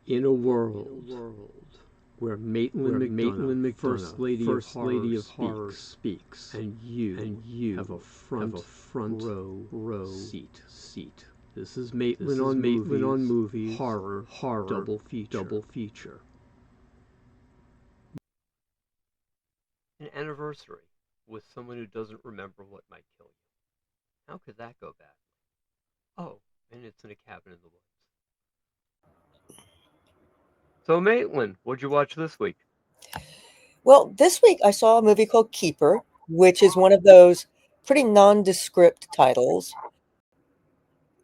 In a world where Maitland McDonough, First Lady of Horror, speaks, and you have a front row seat. This is Maitland on movies, horror, double feature. An anniversary with someone who doesn't remember what might kill you. How could that go bad? Oh, and it's in a cabin in the woods. So, Maitland, what'd you watch this week? Well, this week I saw a movie called Keeper, which is one of those pretty nondescript titles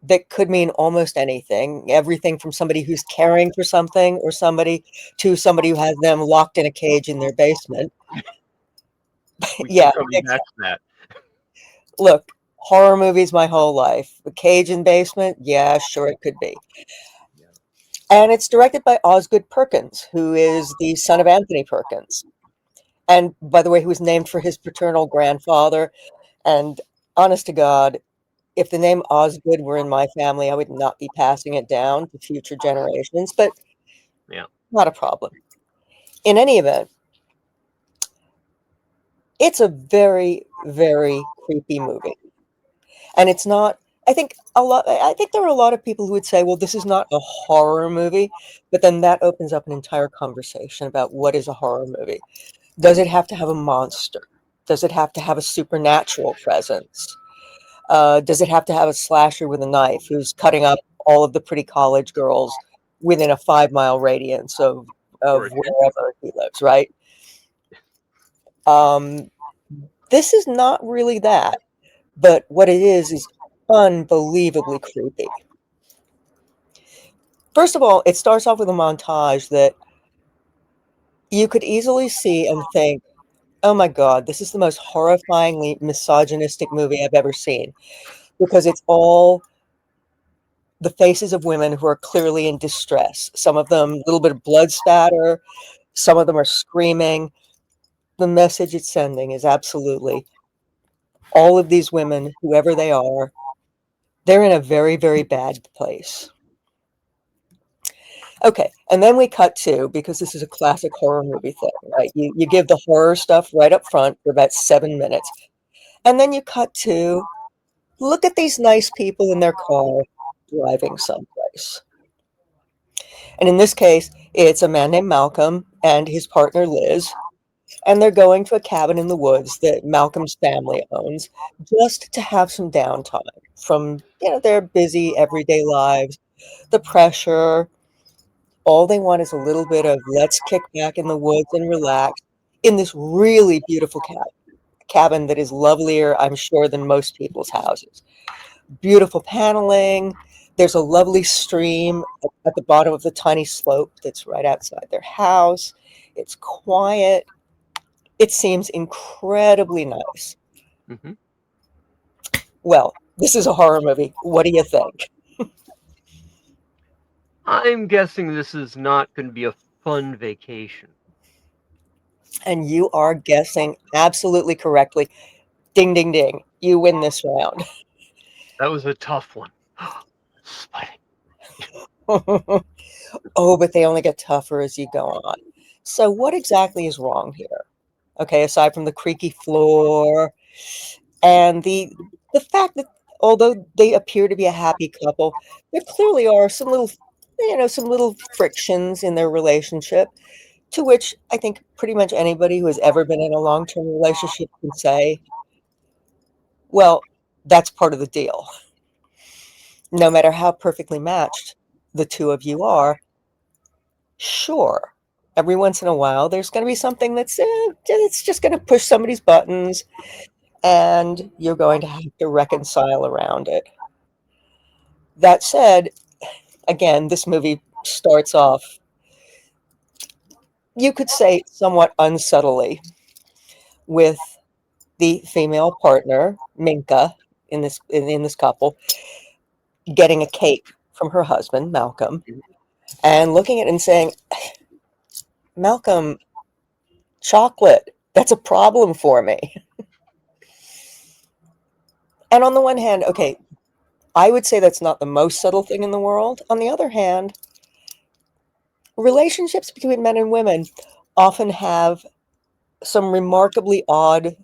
that could mean almost anything. Everything from somebody who's caring for something or somebody to somebody who has them locked in a cage in their basement. We Yeah, can probably match that. look, horror movies my whole life. The cage and basement, yeah, sure it could be. Yeah. And it's directed by Osgood Perkins, who is the son of Anthony Perkins. And by the way, who was named for his paternal grandfather. And honest to God, if the name Osgood were in my family, I would not be passing it down to future generations, but Yeah. not a problem. In any event, it's a very, very creepy movie. And it's not, I think there are a lot of people who would say, well, this is not a horror movie, but then that opens up an entire conversation about what is a horror movie. Does it have to have a monster? Does it have to have a supernatural presence? Does it have to have a slasher with a knife who's cutting up all of the pretty college girls within a 5 mile radius of wherever he lives, right? Um, this is not really that, but what it is unbelievably creepy. First of all, it starts off with a montage that you could easily see and think, oh my God, this is the most horrifyingly misogynistic movie I've ever seen, because it's all the faces of women who are clearly in distress. Some of them, a little bit of blood spatter. Some of them are screaming. The message it's sending is absolutely all of these women, whoever they are, they're in a very, very bad place. Okay, and then we cut to, because this is a classic horror movie thing, right? You give the horror stuff right up front for about 7 minutes. And then you cut to, look at these nice people in their car driving someplace. And in this case, it's a man named Malcolm and his partner Liz, and they're going to a cabin in the woods that Malcolm's family owns just to have some downtime from, their busy everyday lives, the pressure. All they want is a little bit of let's kick back in the woods and relax in this really beautiful cabin that is lovelier, I'm sure, than most people's houses. Beautiful paneling. There's a lovely stream at the bottom of the tiny slope that's right outside their house. It's quiet. It seems incredibly nice. Mm-hmm. Well, this is a horror movie. What do you think? I'm guessing this is not going to be a fun vacation. And you are guessing absolutely correctly. Ding, ding, ding. You win this round. That was a tough one. Sweating. Oh, but they only get tougher as you go on. So, what exactly is wrong here? Okay, aside from the creaky floor and the fact that although they appear to be a happy couple, there clearly are some little frictions in their relationship, to which I think pretty much anybody who has ever been in a long-term relationship can say, well, that's part of the deal. No matter how perfectly matched the two of you are, sure, every once in a while there's going to be something it's just going to push somebody's buttons, and you're going to have to reconcile around it. That said, again, this movie starts off, you could say, somewhat unsubtly, with the female partner, Minka, in this couple, getting a cake from her husband, Malcolm, and looking at it and saying, Malcolm, chocolate, that's a problem for me. And on the one hand, okay, I would say that's not the most subtle thing in the world. On the other hand, Relationships between men and women often have some remarkably odd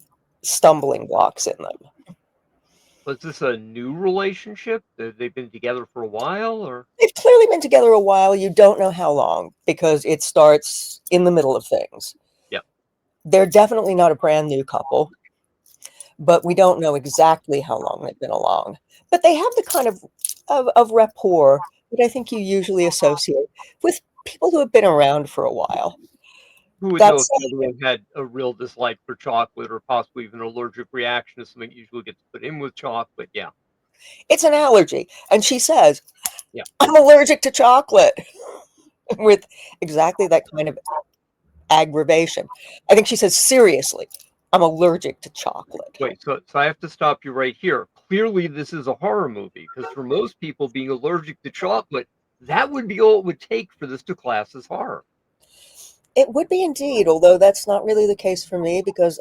stumbling blocks in them. Was this a new relationship? They've been together for a while, or? They've clearly been together a while. You don't know how long because it starts in the middle of things. Yeah. They're definitely not a brand new couple, but we don't know exactly how long they've been along. But they have the kind of rapport that I think you usually associate with people who have been around for a while. Who would know if That's the other one had a real dislike for chocolate or possibly even an allergic reaction to something that usually gets put in with chocolate? Yeah. it's an allergy. And she says, Yeah. I'm allergic to chocolate with exactly that kind of aggravation. I think she says, seriously, I'm allergic to chocolate. Wait, so I have to stop you right here. Clearly, this is a horror movie because for most people, being allergic to chocolate, that would be all it would take for this to class as horror. It would be indeed, although that's not really the case for me because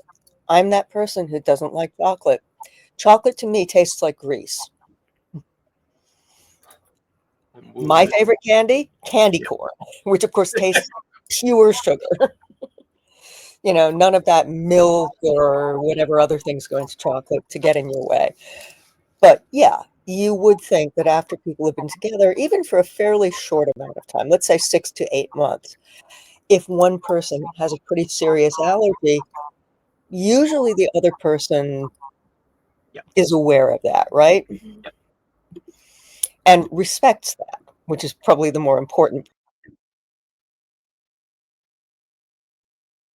I'm that person who doesn't like chocolate. Chocolate to me tastes like grease. My favorite candy, candy corn, which of course tastes pure sugar. You know, none of that milk or whatever other things go into chocolate to get in your way. But yeah, you would think that after people have been together, even for a fairly short amount of time, let's say 6 to 8 months, if one person has a pretty serious allergy, usually the other person Yeah. is aware of that, right? Yeah. And respects that, which is probably the more important.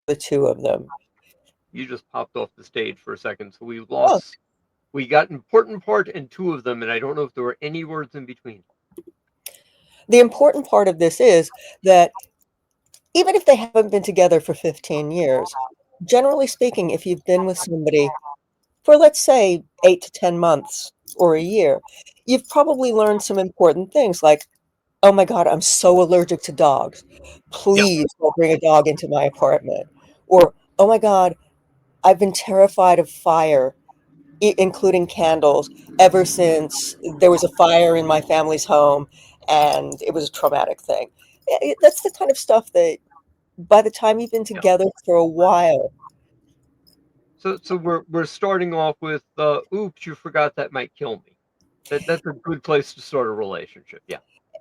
The two of them. You just popped off the stage for a second, so Oh, we got important part and two of them, and I don't know if there were any words in between. the important part of this is that even if they haven't been together for 15 years, generally speaking, if you've been with somebody for, let's say, 8 to 10 months or a year, you've probably learned some important things like, oh my God, I'm so allergic to dogs. Yeah. Please don't bring a dog into my apartment. Or, oh my God, I've been terrified of fire, including candles, ever since there was a fire in my family's home and it was a traumatic thing. That's the kind of stuff that by the time you've been Yeah. together for a while. So we're starting off with oops, you forgot that might kill me. That's a good place to start a relationship. Yeah.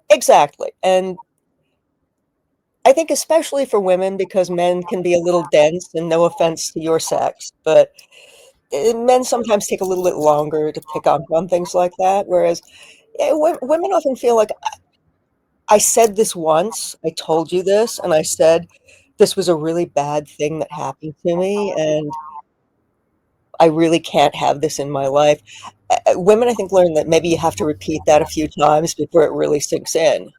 Exactly. And I think especially for women, because men can be a little dense, and no offense to your sex, but men sometimes take a little bit longer to pick up on things like that. Whereas women often feel like, I said this once, I told you this, and I said this was a really bad thing that happened to me, and I really can't have this in my life. Women, I think, learn that maybe you have to repeat that a few times before it really sinks in.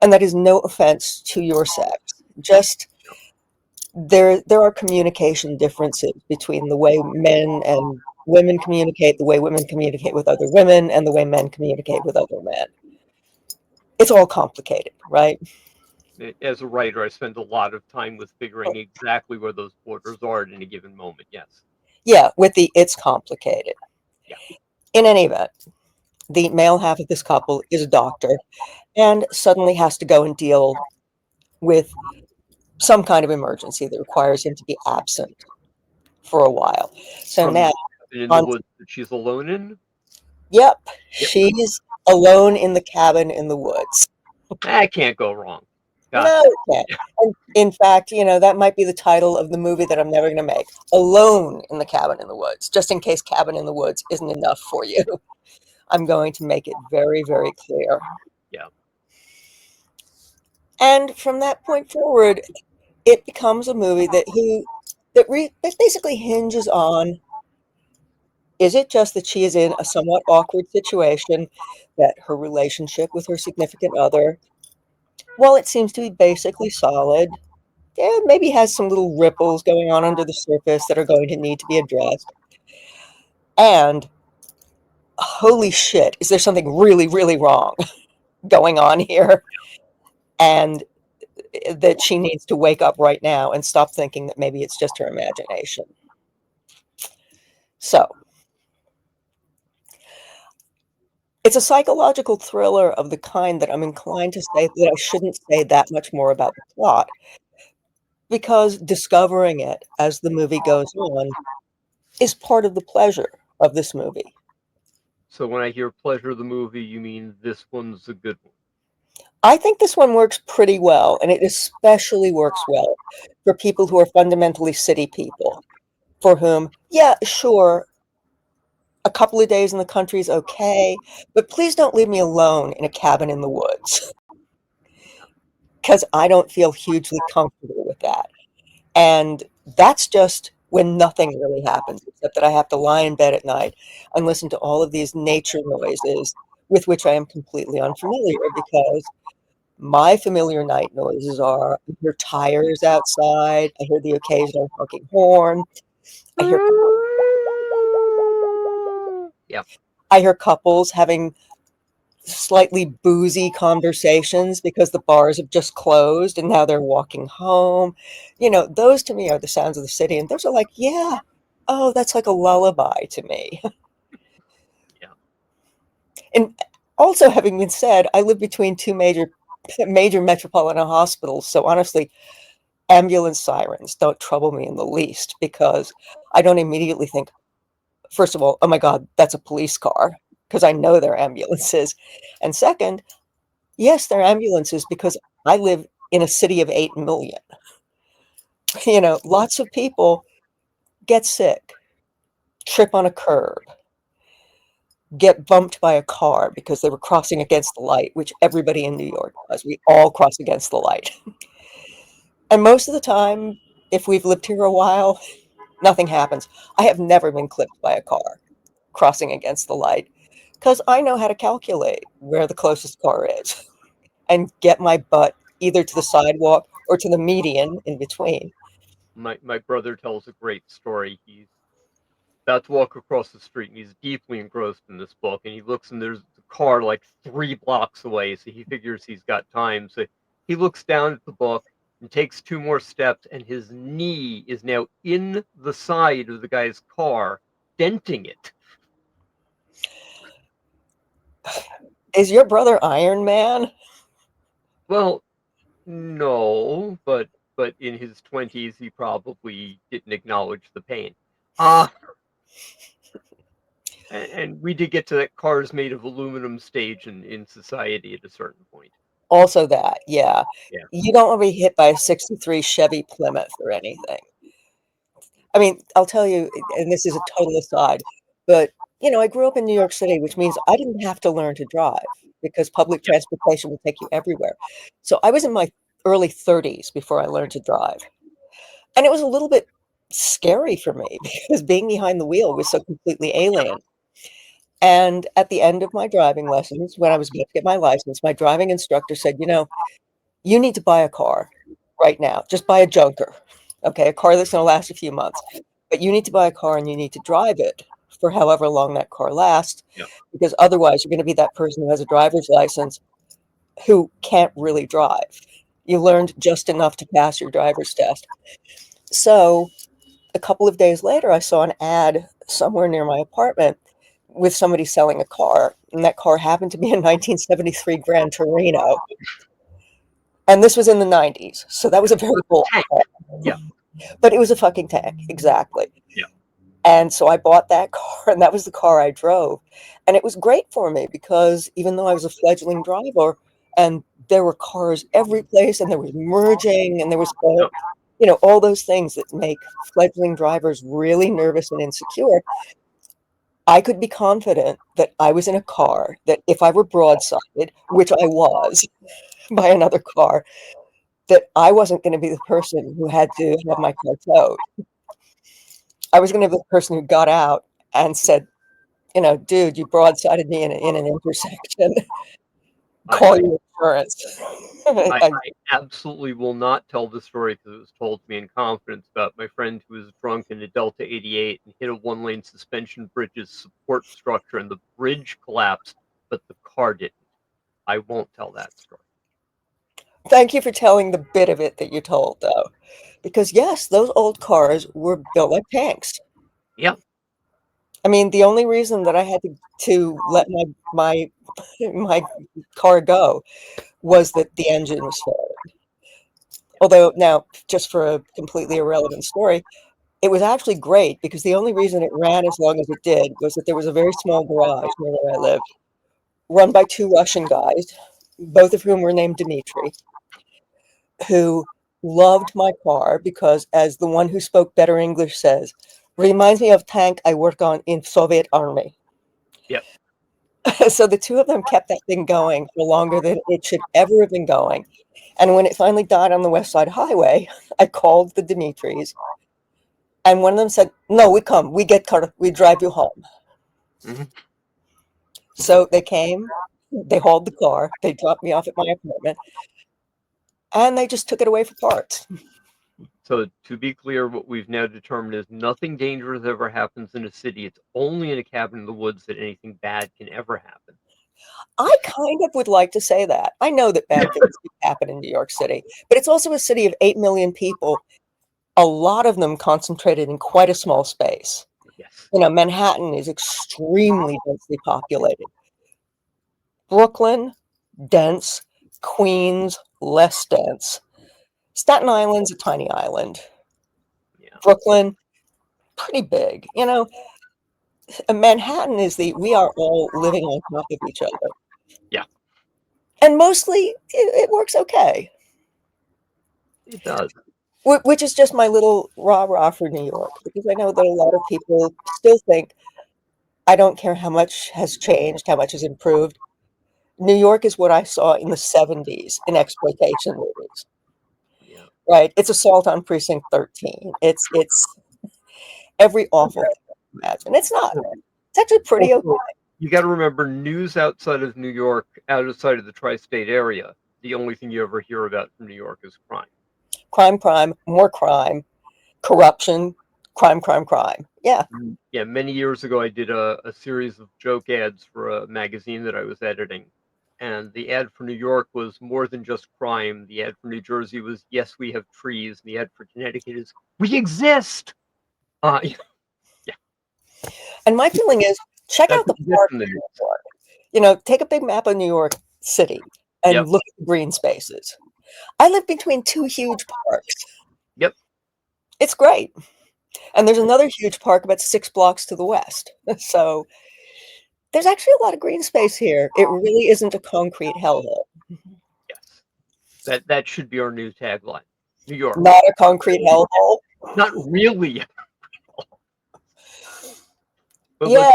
And that is no offense to your sex. Just there are communication differences between the way men and women communicate, the way women communicate with other women, and the way men communicate with other men. It's all complicated, right? As a writer, I spend a lot of time with figuring exactly where those borders are at any given moment. Yes. Yeah, with the it's complicated. Yeah. In any event, the male half of this couple is a doctor and suddenly has to go and deal with some kind of emergency that requires him to be absent for a while. So From now, in the on, woods that she's alone in. yep, Yep. she's alone in the cabin in the woods. That can't go wrong. No, Gotcha. it can't. And in fact, that might be the title of the movie that I'm never going to make. Alone in the Cabin in the Woods, just in case Cabin in the Woods isn't enough for you. I'm going to make it very, very clear. Yeah. And from that point forward, it becomes a movie that basically hinges on, is it just that she is in a somewhat awkward situation, that her relationship with her significant other, while it seems to be basically solid, yeah, maybe has some little ripples going on under the surface that are going to need to be addressed. And holy shit, is there something really, really wrong going on here? And that she needs to wake up right now and stop thinking that maybe it's just her imagination. So It's a psychological thriller of the kind that I'm inclined to say that I shouldn't say that much more about the plot, because discovering it as the movie goes on is part of the pleasure of this movie. So when I hear pleasure of the movie, you mean this one's a good one? I think this one works pretty well, and it especially works well for people who are fundamentally city people, for whom, yeah, sure, a couple of days in the country is okay, but please don't leave me alone in a cabin in the woods, because I don't feel hugely comfortable with that. And that's just when nothing really happens, except that I have to lie in bed at night and listen to all of these nature noises with which I am completely unfamiliar, because my familiar night noises are I hear tires outside, I hear the occasional honking horn, I hear Yeah. I hear couples having slightly boozy conversations because the bars have just closed and now they're walking home. Those to me are the sounds of the city. And those are like, yeah, oh, that's like a lullaby to me. Yeah. And also, having been said, I live between two major metropolitan hospitals. So honestly, ambulance sirens don't trouble me in the least, because I don't immediately think, first of all, oh my God, that's a police car, because I know they're ambulances. And second, yes, they're ambulances because I live in a city of 8 million. Lots of people get sick, trip on a curb, get bumped by a car because they were crossing against the light, which everybody in New York does. We all cross against the light. And most of the time, if we've lived here a while, nothing happens. I have never been clipped by a car crossing against the light, because I know how to calculate where the closest car is and get my butt either to the sidewalk or to the median in between. My brother tells a great story. He's about to walk across the street, and he's deeply engrossed in this book, and he looks, and there's a car like 3 blocks away, so he figures he's got time. So he looks down at the book and takes 2 more steps, and his knee is now in the side of the guy's car, denting it. Is your brother Iron Man? Well, no, but in his 20s, he probably didn't acknowledge the pain. Uh and we did get to that cars made of aluminum stage in society at a certain point. Also that, yeah. Yeah. You don't want to be hit by a 63 Chevy Plymouth or anything. I mean, I'll tell you, and this is a total aside, but I grew up in New York City, which means I didn't have to learn to drive because public Yeah. transportation will take you everywhere. So I was in my early 30s before I learned to drive. And it was a little bit scary for me because being behind the wheel was so completely alien. And at the end of my driving lessons, when I was about to get my license, my driving instructor said, you need to buy a car right now. Just buy a junker, okay? A car that's going to last a few months. But you need to buy a car and you need to drive it for however long that car lasts, Yeah. because otherwise you're going to be that person who has a driver's license who can't really drive. You learned just enough to pass your driver's test. So a couple of days later, I saw an ad somewhere near my apartment with somebody selling a car, and that car happened to be a 1973 Gran Torino. And this was in the 90s, so that was a very old Tank. car. Yeah. But it was a fucking tank, exactly. Yeah. And so I bought that car, and that was the car I drove. And it was great for me because even though I was a fledgling driver, and there were cars every place, and there was merging, and there was all those things that make fledgling drivers really nervous and insecure, I could be confident that I was in a car that if I were broadsided, which I was by another car, that I wasn't going to be the person who had to have my car towed. I was going to be the person who got out and said, dude, you broadsided me in an intersection. Call I, your insurance. I absolutely will not tell the story because it was told to me in confidence about my friend who was drunk in a Delta 88 and hit a one-lane suspension bridge's support structure, and the bridge collapsed, but the car didn't. I won't tell that story. Thank you for telling the bit of it that you told, though. Because, yes, those old cars were built like tanks. Yeah. I mean, the only reason that I had to let my car go was that the engine was failing. Although now, just for a completely irrelevant story, it was actually great because the only reason it ran as long as it did was that there was a very small garage near where I lived, run by two Russian guys, both of whom were named Dmitri, who loved my car because, as the one who spoke better English says, reminds me of tank I worked on in Soviet Army. Yep. So the two of them kept that thing going for longer than it should ever have been going. And when it finally died on the West Side Highway, I called the Dimitris, and one of them said, "No, we come, we get car, we drive you home." Mm-hmm. So they came, they hauled the car, they dropped me off at my apartment, and they just took it away for parts. So to be clear, what we've now determined is nothing dangerous ever happens in a city. It's only in a cabin in the woods that anything bad can ever happen. I kind of would like to say that. I know that bad things do happen in New York City, but it's also a city of 8 million people, a lot of them concentrated in quite a small space. Yes. You know, Manhattan is extremely densely populated. Brooklyn, dense. Queens, less dense. Staten Island's a tiny island. Yeah. Brooklyn, pretty big. You know, Manhattan is we are all living on top of each other. Yeah. And mostly it works okay. It does. Which is just my little rah-rah for New York, because I know that a lot of people still think, I don't care how much has changed, how much has improved. New York is what I saw in the 70s in exploitation movies. Yeah. Right? It's Assault on Precinct 13. It's every awful thing you can imagine. It's not. It's actually pretty okay. You got to remember, news outside of New York, outside of the tri-state area, the only thing you ever hear about from New York is crime. Crime, more crime, corruption, crime. Yeah. Yeah, many years ago, I did a series of joke ads for a magazine that I was editing. And the ad for New York was more than just crime. The ad for New Jersey was, yes, we have trees. And the ad for Connecticut is, we exist. Yeah. And my feeling is, check out the park in New York. You know, take a big map of New York City and look at the green spaces. I live between two huge parks. Yep. It's great. And there's another huge park about 6 blocks to the west. So there's actually a lot of green space here. It really isn't a concrete hellhole. Yes. That should be our new tagline. New York. Not a concrete hellhole. Not really. But yeah.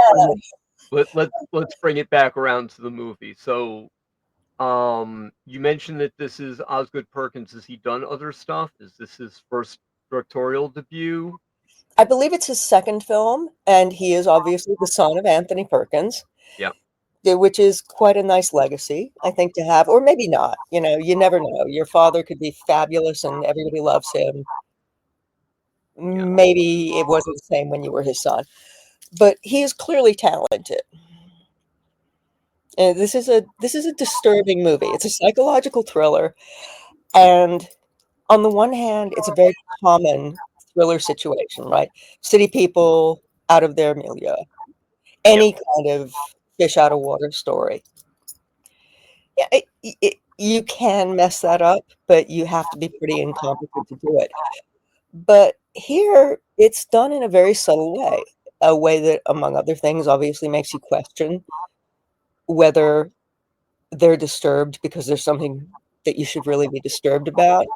let's bring it back around to the movie. So you mentioned that this is Osgood Perkins. Has he done other stuff? Is this his first directorial debut? I believe it's his second film, and he is obviously the son of Anthony Perkins. Yeah. Which is quite a nice legacy, I think, to have, or maybe not. You know, you never know. Your father could be fabulous and everybody loves him. Yeah. Maybe it wasn't the same when you were his son, but he is clearly talented. And this is a disturbing movie. It's a psychological thriller, and on the one hand, it's a very common thriller situation, right? City people out of their milieu, any kind of fish out of water story. Yeah, you can mess that up, but you have to be pretty incompetent to do it. But here, it's done in a very subtle way, a way that, among other things, obviously makes you question whether they're disturbed because there's something that you should really be disturbed about,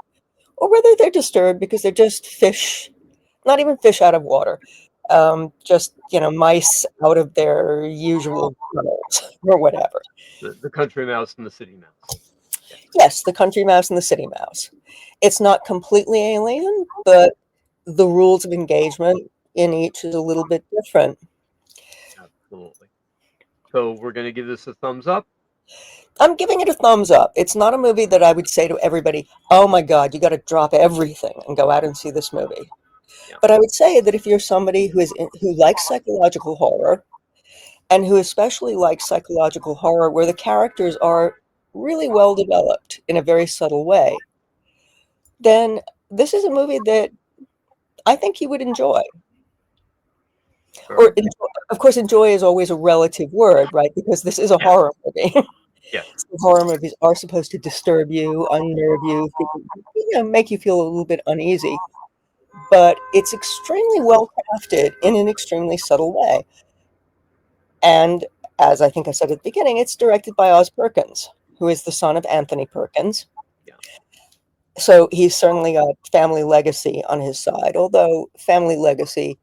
or whether they're disturbed because they're just fish, not even fish out of water, just, you know, mice out of their usual tunnels or whatever. The country mouse and the city mouse. Yes, the country mouse and the city mouse. It's not completely alien, but the rules of engagement in each is a little bit different. Absolutely. So we're going to give this a thumbs up? I'm giving it a thumbs up. It's not a movie that I would say to everybody, oh my God, you got to drop everything and go out and see this movie. Yeah. But I would say that if you're somebody who likes psychological horror, and who especially likes psychological horror where the characters are really well developed in a very subtle way, then this is a movie that I think you would enjoy. Or of course, enjoy is always a relative word, right? Because this is a horror movie. Yes. So horror movies are supposed to disturb you, unnerve you, make you feel a little bit uneasy. But it's extremely well crafted in an extremely subtle way. And as I think I said at the beginning, it's directed by Oz Perkins, who is the son of Anthony Perkins. Yeah. So he's certainly got family legacy on his side, although family legacy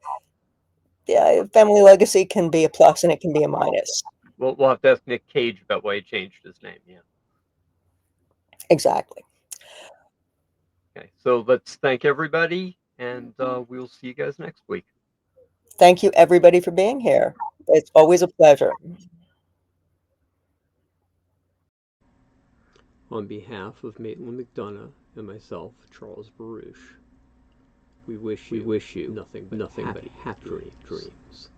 can be a plus and it can be a minus. We'll have to ask Nick Cage about why he changed his name. Yeah. Exactly. Okay, so let's thank everybody, and we'll see you guys next week. Thank you, everybody, for being here. It's always a pleasure. On behalf of Maitland McDonough and myself, Charles Baruch, we wish you nothing but happy dreams.